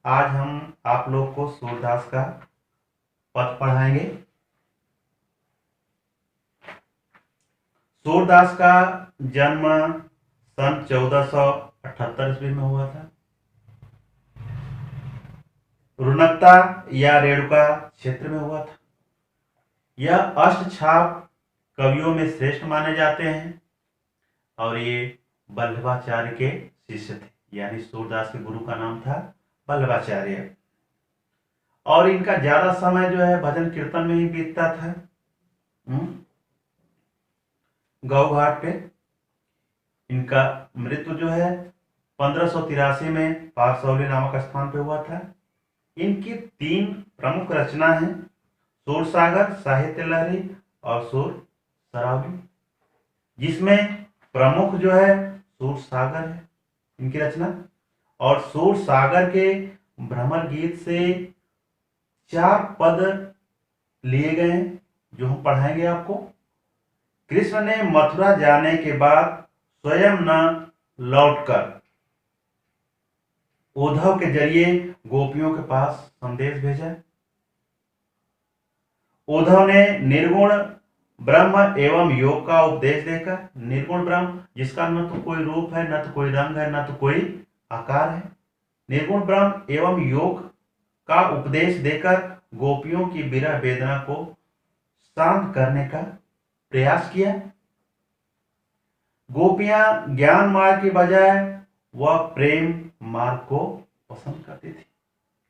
आज हम आप लोग को सूरदास का पद पढ़ाएंगे। सूरदास का जन्म सन 1478 ईस्वी में हुआ था। रुनकता या रेणुका क्षेत्र में हुआ था। यह अष्टछाप कवियों में श्रेष्ठ माने जाते हैं और ये वल्लभाचार्य के शिष्य थे, यानी सूरदास के गुरु का नाम था वल्लभाचार्य। और इनका ज्यादा समय जो है भजन कीर्तन में ही बीतता था। गौ घाट पे इनका मृत्यु जो है 1583 में पारसौली नामक स्थान पे हुआ था। इनकी 3 प्रमुख रचना है, सूरसागर, साहित्य लहरी और सूर सरावली, जिसमें प्रमुख जो है सूरसागर है इनकी रचना। और सूरसागर के भ्रमर गीत से 4 पद लिए गए हैं जो हम पढ़ाएंगे आपको। कृष्ण ने मथुरा जाने के बाद स्वयं न लौटकर उद्धव के जरिए गोपियों के पास संदेश भेजा। उद्धव ने निर्गुण ब्रह्म एवं योग का उपदेश देकर, निर्गुण ब्रह्म जिसका न तो कोई रूप है, न तो कोई रंग है, न तो कोई आकार है, निर्गुण ब्रह्म एवं योग का उपदेश देकर गोपियों की विरह वेदना को शांत करने का प्रयास किया। गोपियां ज्ञान मार्ग की बजाय वह प्रेम मार्ग को पसंद करती थी,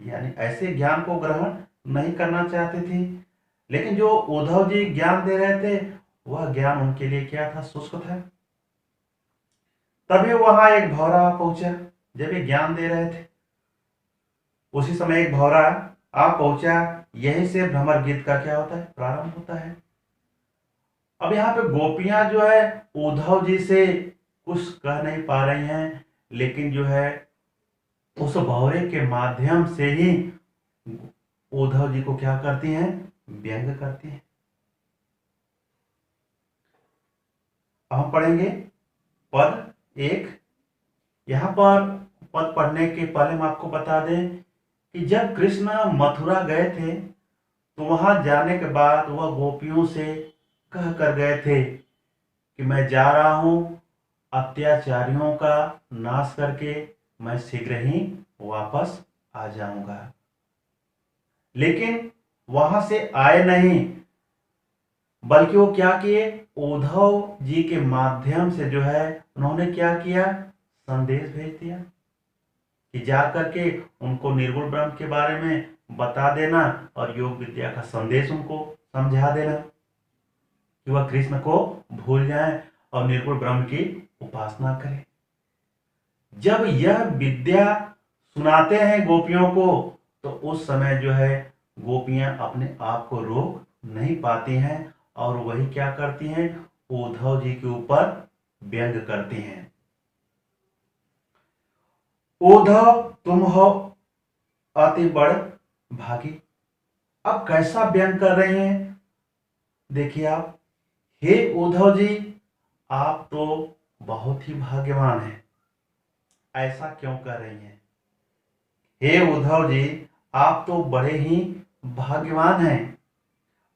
यानी ऐसे ज्ञान को ग्रहण नहीं करना चाहती थी। लेकिन जो उद्धव जी ज्ञान दे रहे थे वह ज्ञान उनके लिए क्या था, शुष्क था। तभी वहां एक भौरा पहुंचा। जब ये ज्ञान दे रहे थे उसी समय एक भौरा आ पहुंचा। यहीं से भ्रमर गीत का क्या होता है, प्रारंभ होता है। अब यहाँ पे गोपियां जो है उद्धव जी से कुछ कह नहीं पा रही हैं, लेकिन जो है उस भौरे के माध्यम से ही उद्धव जी को क्या करती हैं, व्यंग करती हैं। हम पढ़ेंगे पद 1। यहां पर पद पढ़ने के पहले हम आपको बता दें कि जब कृष्ण मथुरा गए थे तो वहां जाने के बाद वह गोपियों से कह कर गए थे कि मैं जा रहा हूं अत्याचारियों का नाश करके मैं शीघ्र ही वापस आ जाऊंगा। लेकिन वहां से आए नहीं, बल्कि वो क्या किए, उद्धव जी के माध्यम से जो है उन्होंने क्या किया, संदेश भेज दिया कि जा करके उनको निर्गुण ब्रह्म के बारे में बता देना और योग विद्या का संदेश उनको समझा देना कि वह कृष्ण को भूल जाएं और निर्गुण ब्रह्म की उपासना करें। जब यह विद्या सुनाते हैं गोपियों को तो उस समय जो है गोपियां अपने आप को रोक नहीं पाती हैं और वही क्या करती हैं, उद्धव जी के ऊपर व्यंग करती हैं। उद्धव तुम हो अति बड़ भागी। अब कैसा व्यंग कर रहे हैं देखिए आप। हे उद्धव जी, आप तो बहुत ही भाग्यवान हैं। ऐसा क्यों कर रही हैं? हे उद्धव जी, आप तो बड़े ही भाग्यवान हैं।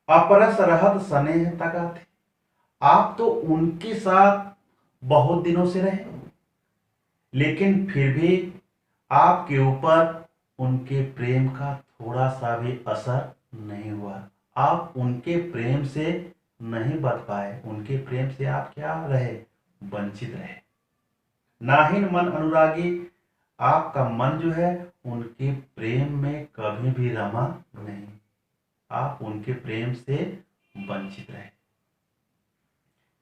अपरस रहत स्नेह तका थे। आप तो उनके साथ बहुत दिनों से रहे, लेकिन फिर भी आपके ऊपर उनके प्रेम का थोड़ा सा भी असर नहीं हुआ। आप उनके प्रेम से नहीं बच पाए, उनके प्रेम से आप क्या रहे, वंचित रहे। नाहिन मन अनुरागी, आपका मन जो है उनके प्रेम में कभी भी रमा नहीं, आप उनके प्रेम से वंचित रहे।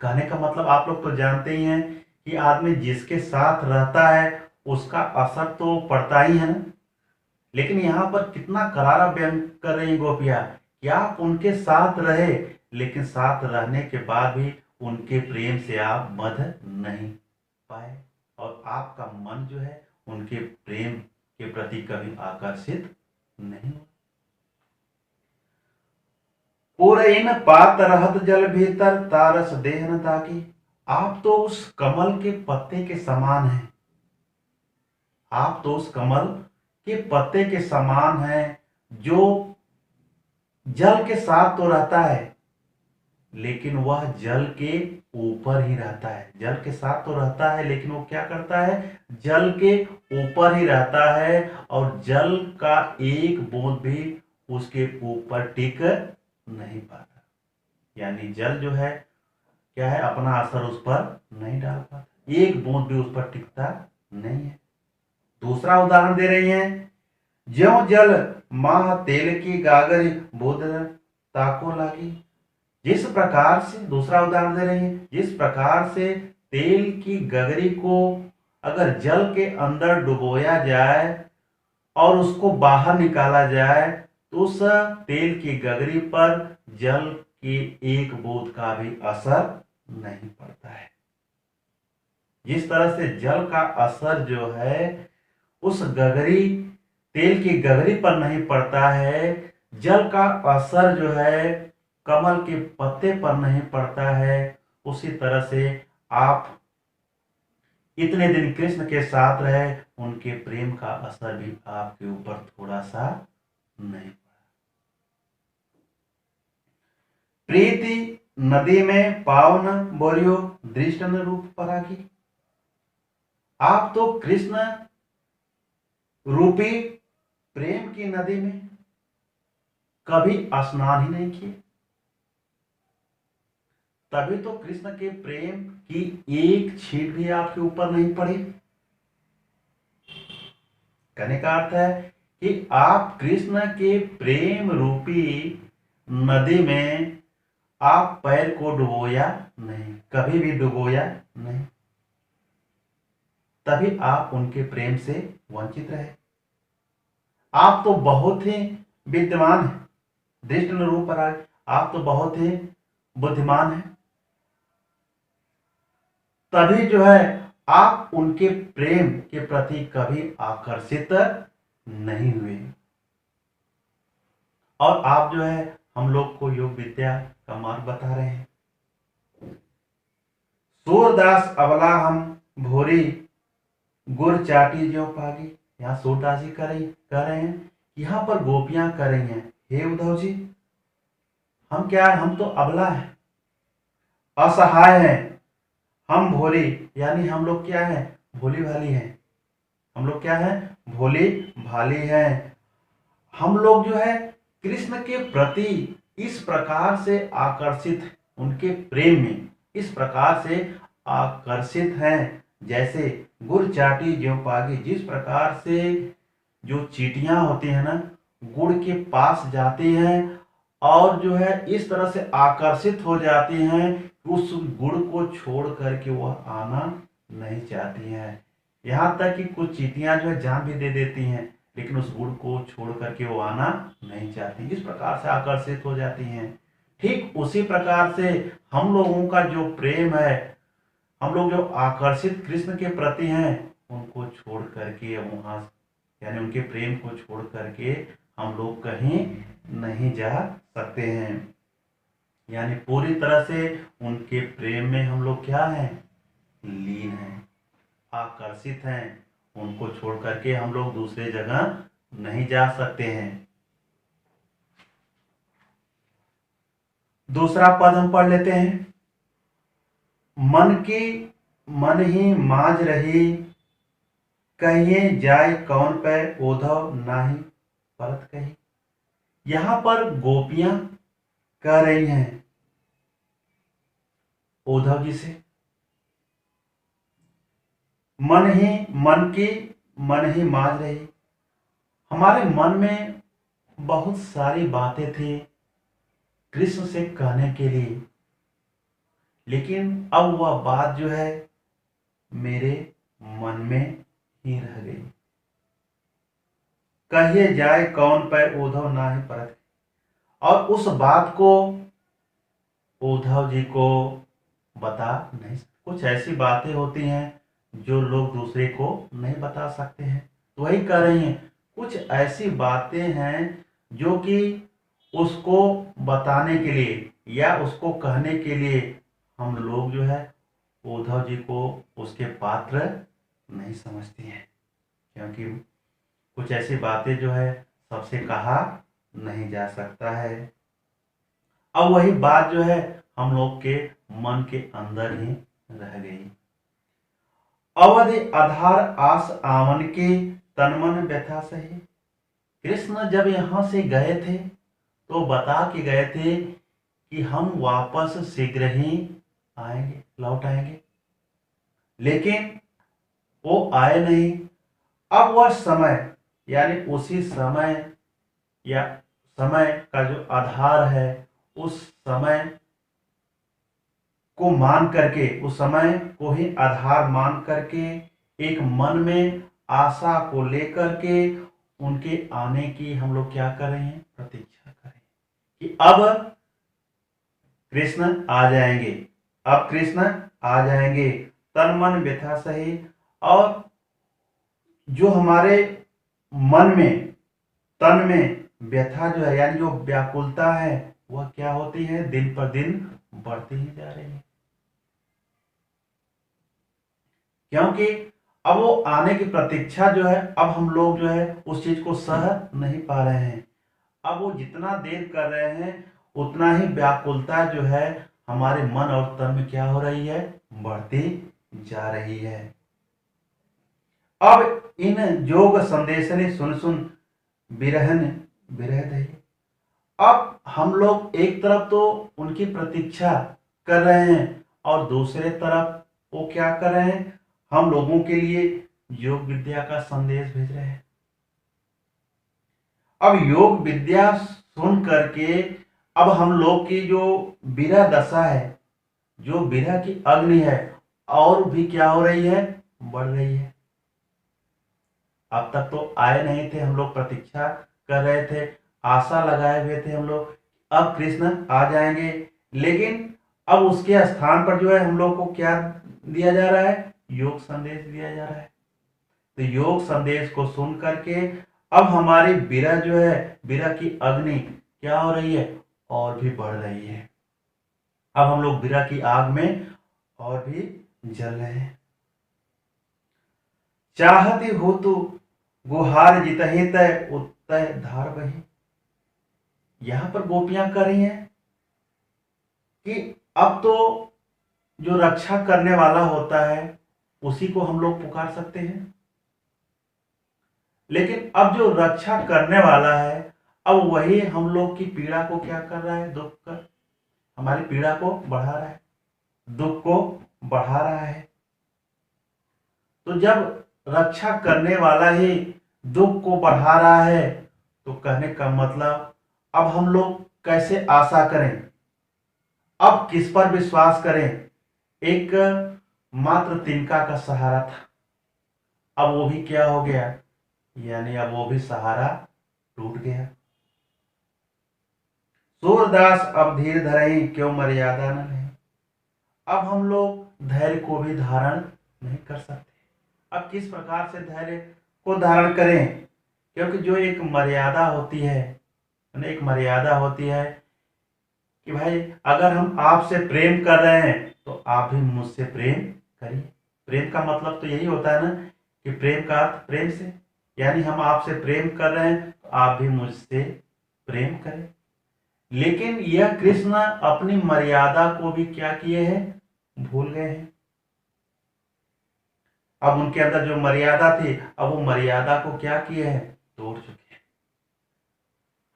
कहने का मतलब आप लोग तो जानते ही हैं कि आदमी जिसके साथ रहता है उसका असर तो पड़ता ही है ना। लेकिन यहाँ पर कितना करारा व्यंग कर रही गोपियां कि आप उनके साथ रहे, लेकिन साथ रहने के बाद भी उनके प्रेम से आप बंध नहीं पाए और आपका मन जो है उनके प्रेम के प्रति कभी आकर्षित नहीं हुआ। पूरईन पात रहत जल भीतर तारस देह न ताकी। आप तो उस कमल के पत्ते के समान हैं। आप तो उस कमल के पत्ते के समान है, जो जल के साथ तो रहता है लेकिन वह जल के ऊपर ही रहता है। जल के साथ तो रहता है लेकिन वो क्या करता है, जल के ऊपर ही रहता है, और जल का एक बूंद भी उसके ऊपर टिक नहीं पाता। यानी जल जो है क्या है, अपना असर उस पर नहीं डाल पाता, एक बूंद भी उस पर टिकता नहीं है। दूसरा उदाहरण दे रही हैं, ज्यों जल माह तेल की गागर बुध ताको लागी। जिस प्रकार से, दूसरा उदाहरण दे रहे हैं, जिस प्रकार से तेल की गगरी को अगर जल के अंदर डुबोया जाए और उसको बाहर निकाला जाए तो उस तेल की गगरी पर जल के एक बूंद का भी असर नहीं पड़ता है। जिस तरह से जल का असर जो है उस गगरी, तेल की गगरी पर नहीं पड़ता है, जल का असर जो है कमल के पत्ते पर नहीं पड़ता है, उसी तरह से आप इतने दिन कृष्ण के साथ रहे, उनके प्रेम का असर भी आपके ऊपर थोड़ा सा नहीं पड़ा। प्रीति नदी में पावन बोरियो दृष्टन रूप परागी। आप तो कृष्ण रूपी प्रेम की नदी में कभी स्नान ही नहीं किए, तभी तो कृष्ण के प्रेम की एक छींट भी आपके ऊपर नहीं पड़ी। कहने का अर्थ है कि आप कृष्ण के प्रेम रूपी नदी में आप पैर को डुबोया नहीं, कभी भी डुबोया नहीं, तभी आप उनके प्रेम से वंचित रहे। आप तो बहुत ही विद्वान हैं, दृष्ट रूप पराग, आप तो बहुत ही बुद्धिमान हैं, तभी जो है आप उनके प्रेम के प्रति कभी आकर्षित नहीं हुए। और आप जो है हम लोग को योग विद्या का मार्ग बता रहे हैं। सूरदास अबला हम भोरी गुर चाटी ज्यों पागी। यहाँ सूरदास जी कह रहे हैं, यहाँ पर गोपियां कह रही हैं, हे उद्धव जी, हम क्या है, हम तो अबला है, असहाय हैं, हम भोली, यानी हम लोग क्या है, भोली भाली हैं। हम लोग क्या है, भोली भाली हैं। हम लोग जो है कृष्ण के प्रति इस प्रकार से आकर्षित, उनके प्रेम में इस प्रकार से आकर्षित हैं, जैसे गुड़ चाटी ज्यों पागी। जिस प्रकार से जो चींटियां होती हैं ना, गुड़ के पास जाती हैं और जो है इस तरह से आकर्षित हो जाती हैं, उस गुड़ को छोड़ करके वह आना नहीं चाहती हैं। यहाँ तक कि कुछ चींटियां जो है जान भी दे देती हैं, लेकिन उस गुड़ को छोड़ करके वो आना नहीं चाहती, इस प्रकार से आकर्षित हो जाती हैं। ठीक उसी प्रकार से हम लोगों का जो प्रेम है, हम लोग जो आकर्षित कृष्ण के प्रति हैं, उनको छोड़ करके वहां, यानी उनके प्रेम को छोड़ करके हम लोग कहीं नहीं जा सकते हैं। यानी पूरी तरह से उनके प्रेम में हम लोग क्या हैं, लीन हैं, आकर्षित हैं। उनको छोड़ करके हम लोग दूसरे जगह नहीं जा सकते हैं। दूसरा पद हम पढ़ लेते हैं, मन की मन ही मांझ रही, कहिए जाए कौन पे ओधव नाही परत कही। यहां पर गोपियां कह रही हैं उद्धव जी से, मन की मन ही मांझ रही। हमारे मन में बहुत सारी बातें थी कृष्ण से कहने के लिए, लेकिन अब वह बात जो है मेरे मन में ही रह गई। कहिए जाए कौन पर उद्धव नाही परत। और उस बात को उद्धव जी को बता नहीं, कुछ ऐसी बातें होती हैं जो लोग दूसरे को नहीं बता सकते हैं, तो वही कह रही हैं, कुछ ऐसी बातें हैं जो कि उसको बताने के लिए या उसको कहने के लिए हम लोग जो है उद्धव जी को उसके पात्र नहीं समझते हैं, क्योंकि कुछ ऐसी बातें जो है सबसे कहा नहीं जा सकता है। अब वही बात जो है हम लोग के मन के अंदर ही रह गई। अवधि आधार आस आवन के तन मन व्यथा सही। कृष्ण जब यहाँ से गए थे तो बता के गए थे कि हम वापस शीघ्र ही आएंगे, लौट आएंगे, लेकिन वो आए नहीं। अब वह समय यानी उसी समय या समय का जो आधार है उस समय को मान करके, उस समय को ही आधार मान करके एक मन में आशा को लेकर के उनके आने की हम लोग क्या कर रहे हैं, प्रतीक्षा करें कि अब कृष्ण आ जाएंगे, अब कृष्ण आ जाएंगे। तन मन व्यथा सही। और जो हमारे मन में, तन में व्यथा जो है यानी जो व्याकुलता है वह क्या होती है, दिन पर दिन बढ़ती ही जा रही है। क्योंकि अब वो आने की प्रतीक्षा जो है, अब हम लोग जो है उस चीज को सह नहीं पा रहे हैं। अब वो जितना देर कर रहे हैं उतना ही व्याकुलता जो है हमारे मन और तन में क्या हो रही है, बढ़ती जा रही है। अब इन जोग संदेश ने सुन सुन विरहन विरह दही। अब हम लोग एक तरफ तो उनकी प्रतीक्षा कर रहे हैं और दूसरे तरफ वो क्या कर रहे हैं, हम लोगों के लिए योग विद्या का संदेश भेज रहे हैं। अब योग विद्या सुन करके अब हम लोग की जो विरह दशा है, जो विरह की अग्नि है, और भी क्या हो रही है, बढ़ रही है। अब तक तो आए नहीं थे, हम लोग प्रतीक्षा कर रहे थे, आशा लगाए हुए थे हम लोग, अब कृष्ण आ जाएंगे, लेकिन अब उसके स्थान पर जो है हम लोग को क्या दिया जा रहा है, योग संदेश दिया जा रहा है। तो योग संदेश को सुन करके अब हमारी विरह जो है, विरह की अग्नि क्या हो रही है, और भी बढ़ रही है। अब हम लोग विरह की आग में और भी जल रहे हैं। चाहती हो तो गुहार जितहि तय उत्तय धार बही। यहां पर गोपियां कर रही हैं कि अब तो जो रक्षा करने वाला होता है उसी को हम लोग पुकार सकते हैं, लेकिन अब जो रक्षा करने वाला है अब वही हम लोग की पीड़ा को क्या कर रहा है, दुख कर हमारी पीड़ा को बढ़ा रहा है, दुख को बढ़ा रहा है। तो जब रक्षा करने वाला ही दुख को बढ़ा रहा है तो कहने का मतलब अब हम लोग कैसे आशा करें, अब किस पर विश्वास करें। एक मात्र तिनका का सहारा था, अब वो भी क्या हो गया, यानी अब वो भी सहारा टूट गया। सूरदास अब धीर धरई क्यों मर्यादा न रहे। अब हम लोग धैर्य को भी धारण नहीं कर सकते। अब किस प्रकार से धैर्य को धारण करें, क्योंकि जो एक मर्यादा होती है, एक मर्यादा होती है कि भाई अगर हम आपसे प्रेम कर रहे हैं तो आप भी मुझसे प्रेम करिए। प्रेम का मतलब तो यही होता है ना कि प्रेम का अर्थ प्रेम से, यानी हम आपसे प्रेम कर रहे हैं तो आप भी मुझसे प्रेम करें। लेकिन यह कृष्ण अपनी मर्यादा को भी क्या किए हैं, भूल गए हैं। अब उनके अंदर जो मर्यादा थी अब वो मर्यादा को क्या किए हैं, तोड़ चुके हैं।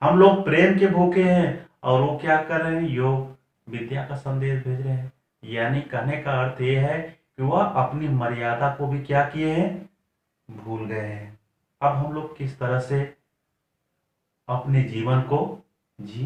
हम लोग प्रेम के भूखे हैं और वो क्या कर रहे हैं, योग विद्या का संदेश भेज रहे हैं। यानी कहने का अर्थ ये है कि वह अपनी मर्यादा को भी क्या किए हैं, भूल गए हैं। अब हम लोग किस तरह से अपने जीवन को जी